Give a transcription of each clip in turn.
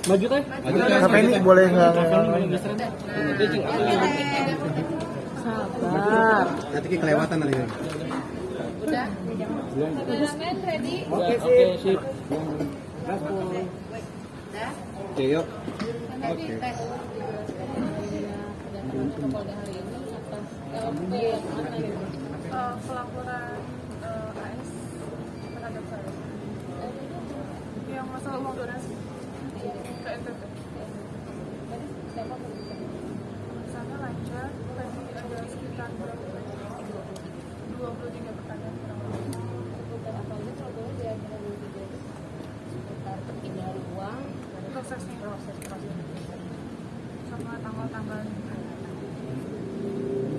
Maju kan? Kak Feni boleh nggak? Sabar. Nanti kelewatan nanti. Udah? Belum. Kameramen ready? Oke, sip. Udah? Oke, yuk. Oke. Polda hari ini atas LP mana nih? Pelaporan AS terhadap saya yang masalah uang donasi ke NTT. Siapa Sana lancar, tadi ada sekitar 23 pertanyaan kurang lebih. seputar apa aja kalau boleh diajarin dulu jadi seputar pindah uang Prosesnya proses sama tanggal-tanggal.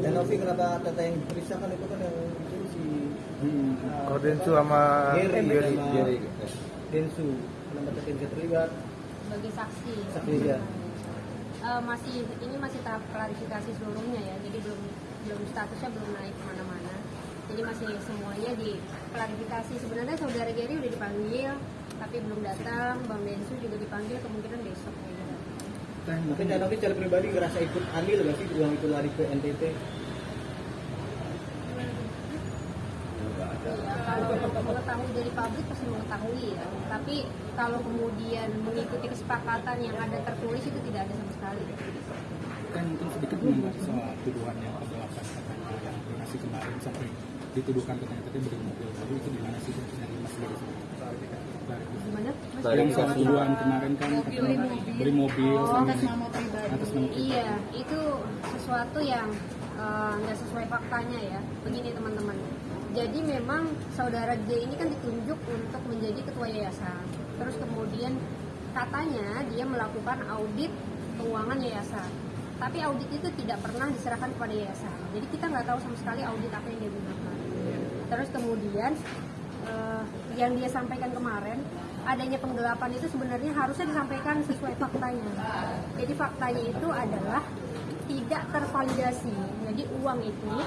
Dan Novi kenapa data yang diperiksakan itu kan yang itu si Kordensu sama Jerry. Densu, kenapa data yang terlibat? bagi saksi. Saksi ya. Masih tahap klarifikasi seluruhnya ya, jadi belum statusnya belum naik kemana-mana, jadi masih semuanya diklarifikasi. Sebenarnya saudara Gary udah dipanggil tapi belum datang, Bang Densu juga dipanggil, kemungkinan besok kayaknya. Tapi Dan Novi secara pribadi ngerasa ikut andil nggak sih uang itu lari ke NTT? Ya, kalau mengetahui dari publik pasti mengetahui ya, tapi kalau kemudian mengikuti kesepakatan yang ada tertulis itu tidak ada sama sekali. Kan mungkin sedikit menanggapi soal tuduhan yang ke-8 katanya yang donasi kemarin sampai dituduhkan katanya tadi beli mobil baru, itu di mana sih dari Mas Gary? Gimana? Yang soal tuduhan kemarin kan beli mobil Atas nama pribadi. atas nama pribadi. Iya, itu sesuatu yang nggak sesuai faktanya ya. Begini teman-teman. Jadi memang saudara J ini kan ditunjuk untuk menjadi ketua yayasan. Terus kemudian katanya dia melakukan audit keuangan yayasan. Tapi audit itu tidak pernah diserahkan kepada yayasan. Jadi kita nggak tahu sama sekali audit apa yang dia gunakan. Terus kemudian yang dia sampaikan kemarin, adanya penggelapan itu sebenarnya harusnya disampaikan sesuai faktanya. Jadi faktanya itu adalah tidak tervalidasi. Jadi uang itu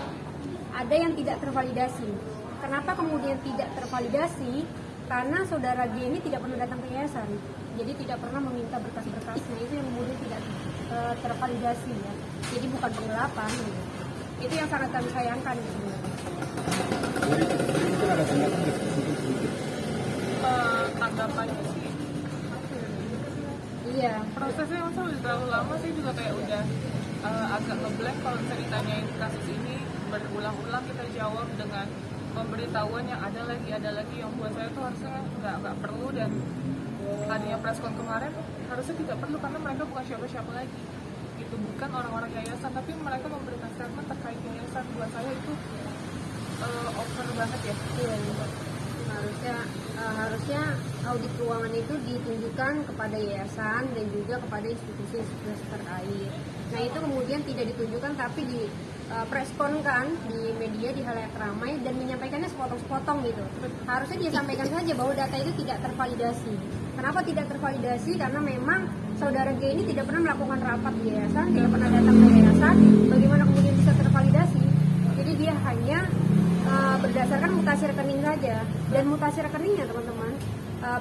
ada yang tidak tervalidasi. Kenapa kemudian tidak tervalidasi? Karena saudara G ini tidak pernah datang ke yayasan. Jadi tidak pernah meminta berkas-berkasnya, itu yang kemudian tidak tervalidasi ya. Jadi bukan penggelapan gitu. Itu yang sangat kami sayangkan gitu. Itu ada tanggapan nggak? Mungkin sedikit. Tanggapannya sih Iya, prosesnya masa udah terlalu lama, sih juga kayak udah agak ngeblank kalau misalnya ditanyain kasus ini berulang-ulang kita jawab dengan pemberitahuan yang ada lagi yang buat saya tuh harusnya nggak perlu. Dan tadinya preskon kemarin harusnya tidak perlu karena mereka bukan siapa-siapa lagi, itu bukan orang-orang yayasan, tapi mereka memberikan statement terkait yayasan. Buat saya itu over banget ya. iya. Harusnya audit keuangan itu ditunjukkan kepada yayasan dan juga kepada institusi-institusi terkait. Nah itu kemudian tidak ditunjukkan tapi di preskonkan di media di halayak ramai dan menyampaikannya sepotong-sepotong gitu. Harusnya dia sampaikan saja bahwa data itu tidak tervalidasi. Kenapa tidak tervalidasi? Karena memang saudara G ini tidak pernah melakukan rapat di yayasan, tidak pernah datang ke yayasan. Bagaimana kemudian bisa tervalidasi? Jadi dia hanya berdasarkan mutasi rekening saja. Dan mutasi rekeningnya teman-teman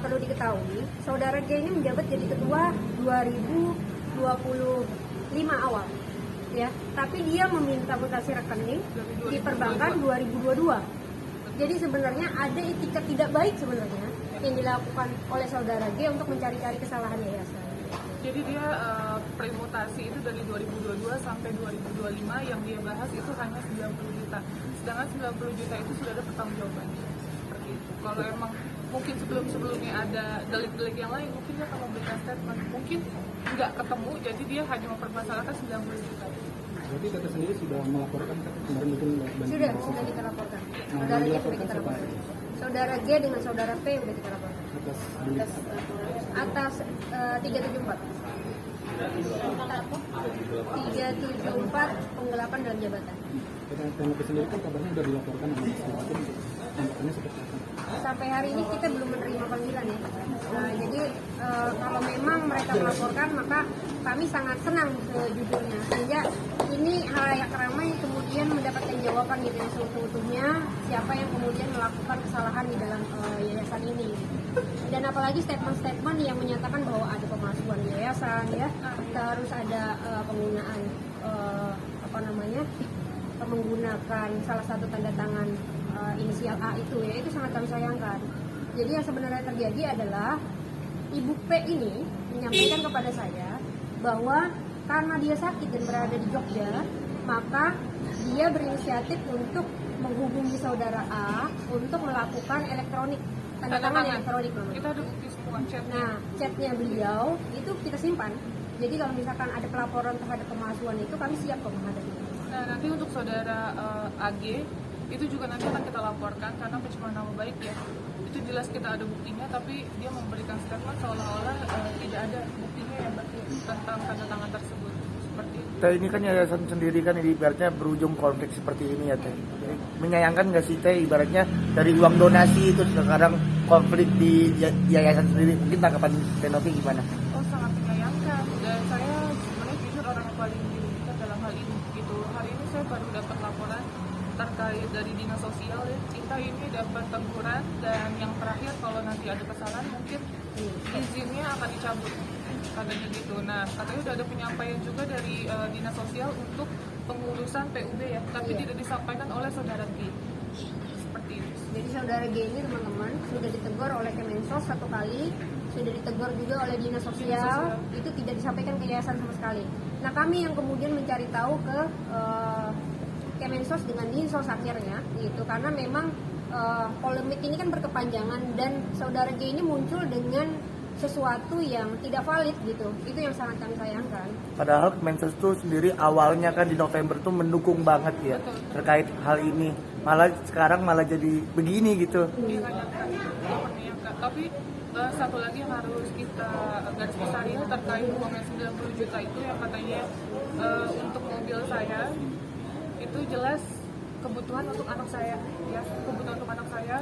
perlu diketahui, saudara G ini menjabat jadi ketua 2025 awal. Ya, tapi dia meminta mutasi rekening di perbankan 2022. Jadi sebenarnya ada etikat tidak baik sebenarnya yang dilakukan oleh saudara G untuk mencari-cari kesalahan yayasan. Jadi dia premutasi itu dari 2022 sampai 2025 yang dia bahas itu hanya 90 juta. Sedangkan 90 juta itu sudah ada pertanggungjawabannya. Seperti itu. Kalau emang mungkin sebelum-sebelumnya ada delik-delik yang lain, mungkin dia akan memberikan statement. Mungkin nggak ketemu, jadi dia hanya mempermasalahkan 90 juta. Jadi Tete sendiri sudah melaporkan kemarin mungkin Sudah kita laporkan. Saudara G sudah kita laporkan. Saudara G dengan saudara P sudah kita laporkan. Atas 374. 374 penggelapan dalam jabatan. Tete sendiri kan kabarnya sudah dilaporkan sama Mas. Tanggapannya seperti apa? Sampai hari ini kita belum menerima panggilan ya. Jadi kalau memang mereka melaporkan maka kami sangat senang sejujurnya. Sehingga ini halayak ramai kemudian mendapatkan jawaban gitu yang seutuh-utuhnya siapa yang kemudian melakukan kesalahan di dalam yayasan ini. Dan apalagi statement-statement yang menyatakan bahwa ada pemalsuan yayasan. yayasan ya, terus ada penggunaan menggunakan salah satu tanda tangan inisial A itu ya, itu sangat kami sayangkan. Jadi yang sebenarnya terjadi adalah Ibu P ini menyampaikan kepada saya bahwa karena dia sakit dan berada di Jogja, maka dia berinisiatif untuk menghubungi saudara A untuk melakukan elektronik, tanda tangan elektronik namanya. Kita ada bukti semua chatnya. Nah, chatnya beliau itu kita simpan. Jadi kalau misalkan ada pelaporan terhadap pemalsuan itu, kami siap kok menghadapi. Nah, nanti untuk saudara AG itu juga nanti akan kita laporkan karena pencemaran nama baik ya. Itu jelas kita ada buktinya, tapi dia memberikan statement seolah-olah tidak ada buktinya ya tentang tanda tangan tersebut. Seperti itu. Teh, ini kan yayasan sendiri kan ibaratnya berujung konflik seperti ini ya Teh. Jadi, menyayangkan nggak sih Teh ibaratnya dari uang donasi itu sekarang konflik di yayasan sendiri? Mungkin tanggapan Teh Novi gimana? Oh, sangat menyayangkan, dan saya sebenarnya jujur orang yang paling dirugikan dalam hal ini gitu. Hari ini saya baru dapat laporan terkait dari dinas sosial ya, kita ini dapat teguran, dan yang terakhir kalau nanti ada kesalahan mungkin izinnya akan dicabut katanya gitu. Nah, katanya udah ada penyampaian juga dari dinas sosial untuk pengurusan PUB ya, tapi tidak disampaikan oleh saudara G. Seperti itu. Jadi saudara G ini teman-teman sudah ditegur oleh Kemensos 1 kali, sudah ditegur juga oleh dinas sosial, itu tidak disampaikan ke yayasan sama sekali. Nah, kami yang kemudian mencari tahu ke Kemensos dengan Dinsos akhirnya gitu, karena memang polemik ini kan berkepanjangan dan saudara G ini muncul dengan sesuatu yang tidak valid gitu. Itu yang sangat kami sayangkan. Padahal Kemensos tuh sendiri awalnya kan di November tuh mendukung banget ya terkait hal ini. Malah sekarang malah jadi begini gitu. Iya kan, menyangka. Tapi satu lagi yang harus kita garis bawahi terkait uangnya 90 juta itu yang katanya untuk mobil saya itu jelas kebutuhan untuk anak saya ya, kebutuhan untuk anak saya.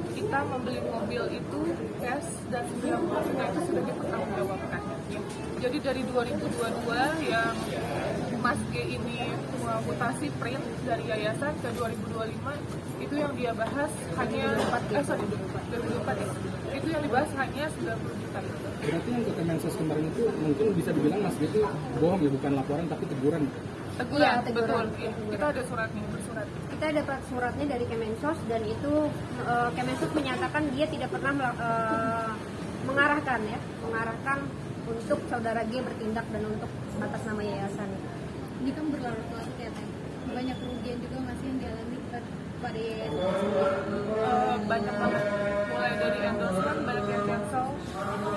Kita membeli mobil itu cash dan 90 juta itu sudah dipertanggungjawabkan ya. Jadi dari 2022 yang Mas G ini mutasi print dari yayasan ke 2025 itu yang dia bahas hanya 2004 ya. Itu yang dibahas hanya 90 juta. Berarti yang ke Kemensos kemarin itu mungkin bisa dibilang Mas itu bohong ya, bukan laporan tapi teguran. Teguran, Iya, teguran. betul. Ya. Kita ada suratnya, bersurat. Kita dapat suratnya dari Kemensos dan itu Kemensos menyatakan dia tidak pernah mengarahkan untuk saudara G bertindak dan untuk atas nama yayasan. Ini kan berlarut-larut ya Teh. Banyak kerugian juga masih yang dialami pada yayasan. Banyak banget, mulai dari endorsement banyak yang cancel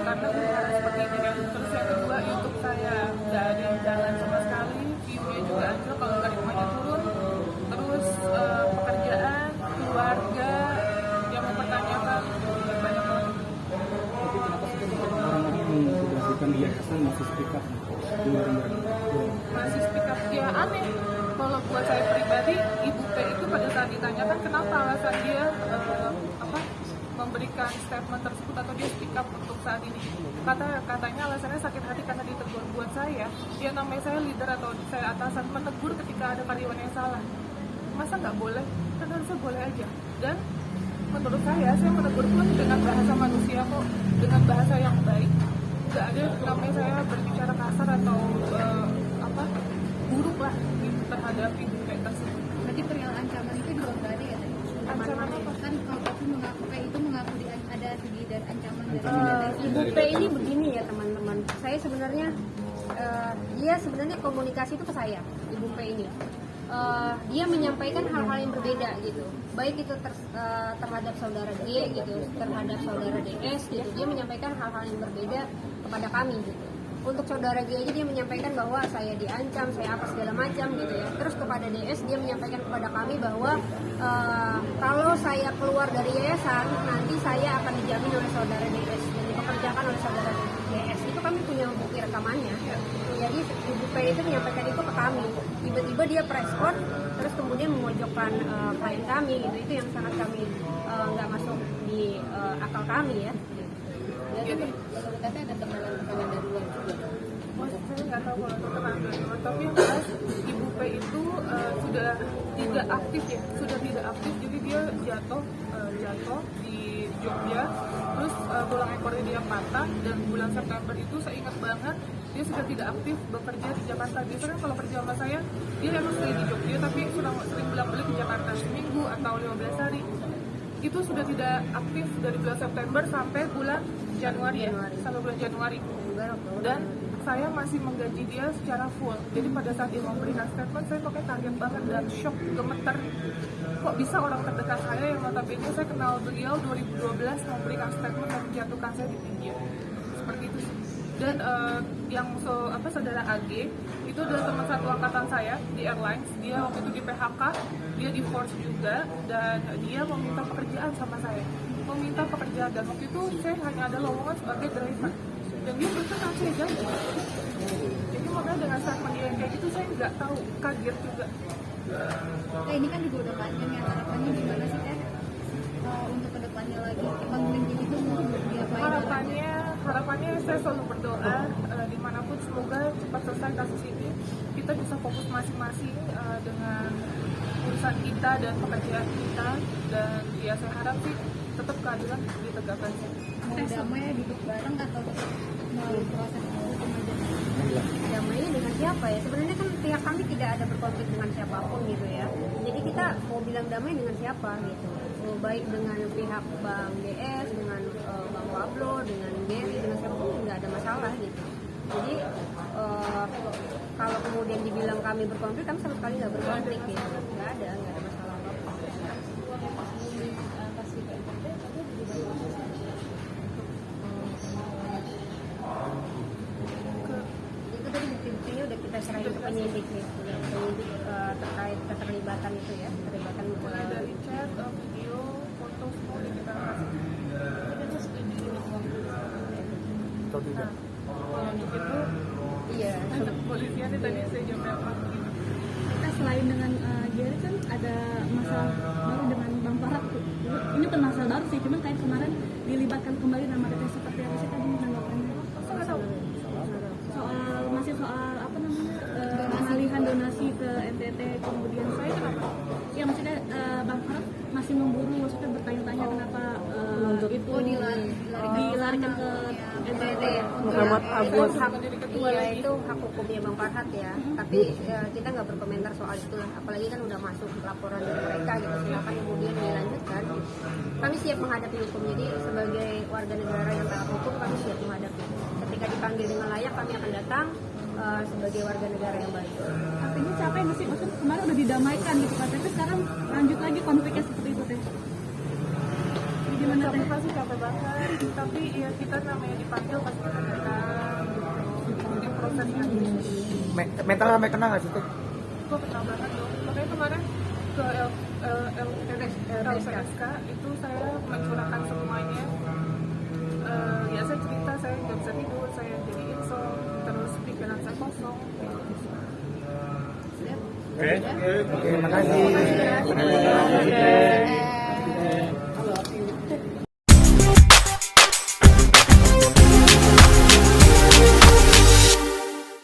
karena berbicara seperti ini kan. Terus yang kedua, YouTube saya nggak ada yang jalan sama sekali, view-nya juga anjlok kalau algoritmanya turun. Terus pekerjaan, keluarga yang mempertanyakan banyak banget. Tapi kenapa sih orang-orang yang bukan di yayasan masih speak up di orang-orang Masih speak up, ya aneh. Kalau buat saya pribadi, Ibu P itu pada saat ditanyakan kenapa alasan dia memberikan statement tersebut atau dia speak up untuk saat ini, katanya alasannya sakit hati karena ditegur. Buat saya, ya namanya saya leader atau saya atasan, menegur ketika ada karyawan yang salah, masa nggak boleh? Kan harusnya boleh aja. Dan menurut saya menegur pun dengan bahasa manusia kok, dengan bahasa yang baik. Nggak ada namanya saya berbicara kasar atau buruk lah gitu, terhadap Ibu P tersebut. Berarti perihal ancaman itu juga nggak ada ya Teh? Ancaman apa? Kan kalau Papi mengaku ada segi dan ancaman dari Ibu P ini begini ya teman-teman. Saya sebenarnya dia sebenarnya komunikasi itu ke saya, Ibu P ini. Dia menyampaikan hal-hal yang berbeda gitu, baik itu terhadap saudara D gitu, terhadap saudara DS gitu. Dia menyampaikan hal-hal yang berbeda kepada kami gitu. Untuk saudara G aja dia menyampaikan bahwa saya diancam, saya apa segala macam gitu ya. Terus kepada DS dia menyampaikan kepada kami bahwa kalau saya keluar dari yayasan nanti saya akan dijamin oleh saudara DS dan dipekerjakan oleh saudara DS. Itu kami punya bukti rekamannya. Jadi Ibu P itu menyampaikan itu ke kami. Tiba-tiba dia preskon, terus kemudian memojokkan klien kami gitu. Itu yang sangat kami nggak masuk di akal kami ya. Jadi menurut Teteh ada tekanan dari luar juga. Saya nggak tahu kalau itu tekanan dari luar, tapi yang jelas Ibu P itu sudah tidak aktif ya, jadi dia jatuh di Jogja, terus tulang ekornya dia patah, dan bulan September itu saya ingat banget dia sudah tidak aktif bekerja di Jakarta. Biasanya kalau kerja sama saya, dia emang stay di Jogja tapi sudah sering bolak-balik ke Jakarta seminggu atau 15 hari. Itu sudah tidak aktif dari bulan September sampai bulan Januari ya, sampai bulan Januari. Dan saya masih menggaji dia secara full. Jadi pada saat dia memberikan statement, saya pakai kaget banget dan shock, gemeter. Kok bisa orang terdekat saya yang notabene saya kenal beliau 2012 memberikan statement dan menjatuhkan saya di pinggir. Seperti itu sih. Dan yang saudara AG itu adalah teman satu angkatan saya di airlines. Dia waktu itu di PHK, dia di force juga, dan dia meminta pekerjaan sama saya. Meminta pekerjaan, dan waktu itu saya hanya ada lowongan sebagai driver. Dan dia berkata saya gaji. Jadi makanya dengan statement dia kayak gitu saya nggak tahu, kaget juga. Ini kan juga udah panjang ya, harapannya gimana sih Teh untuk kedepannya lagi? Emang mungkin itu mau diapain? Harapannya saya selalu berdoa dimanapun semoga cepat selesai kasus ini, kita bisa fokus masing-masing dengan urusan kita dan pekerjaan kita, dan ya saya harap sih tetap keadilan ditegakkan. Mau damai duduk bareng atau melalui proses hukum aja? Damainya dengan siapa ya? Sebenarnya kan pihak kami tidak ada berkonflik dengan siapapun gitu ya. Jadi kita mau bilang damai dengan siapa gitu. Baik dengan pihak Bang DS, dengan Bang Pablo, dengan Gary, dengan siapapun nggak ada masalah gitu. Jadi kalau kemudian dibilang kami berkonflik, kami sama sekali nggak berkonflik gitu. Nggak ada masalah apa-apa. Itu tadi bukti-buktinya udah kita serahin ke penyidik nih, penyidik terkait keterlibatan itu ya, keterlibatan Mulai dari chat, video, foto, semua udah kita kasih. Atau tidak? Kalau untuk itu, iya. untuk kepolisian tadi saya jawab Kita selain dengan Gary kan ada masalah baru dengan Bang Farhat tuh. Ini bukan masalah baru sih, cuman kayak kemarin dilibatkan kembali nama DP seperti apa sih tadi menanggapannya? Soal apa namanya pengalihan donasi ke NTT, kemudian saya kenapa? Ya maksudnya Bang Farhat masih memburu, maksudnya bertanya-tanya kenapa itu dilarikan ke NTT. Muhammad Abbas. Iya itu hak hukumnya Bang Farhat ya. Tapi kita nggak berkomentar soal itu lah. Apalagi kan udah masuk laporan dari mereka gitu. Silakan kemudian dilanjutkan. Kami siap menghadapi hukum. Jadi sebagai warga negara yang taat hukum kami siap menghadapi. Ketika dipanggil dengan layak kami akan datang sebagai warga negara yang baik. Artinya capek nggak sih? Maksudnya kemarin udah didamaikan gitu kan, tapi sekarang lanjut lagi konfliknya seperti itu teh. Gimana teh? pasti capek banget, tapi ya kita namanya dipanggil pasti kita datang gitu. Mungkin prosesnya Mental sampai kena nggak sih tuh? gue kenal banget dong. Makanya kemarin ke LPSK itu saya mencurahkan semuanya. Ya saya cerita, saya nggak bisa tidur, saya jadi insomnia, terus pikiran saya kosong. Oke, terima kasih.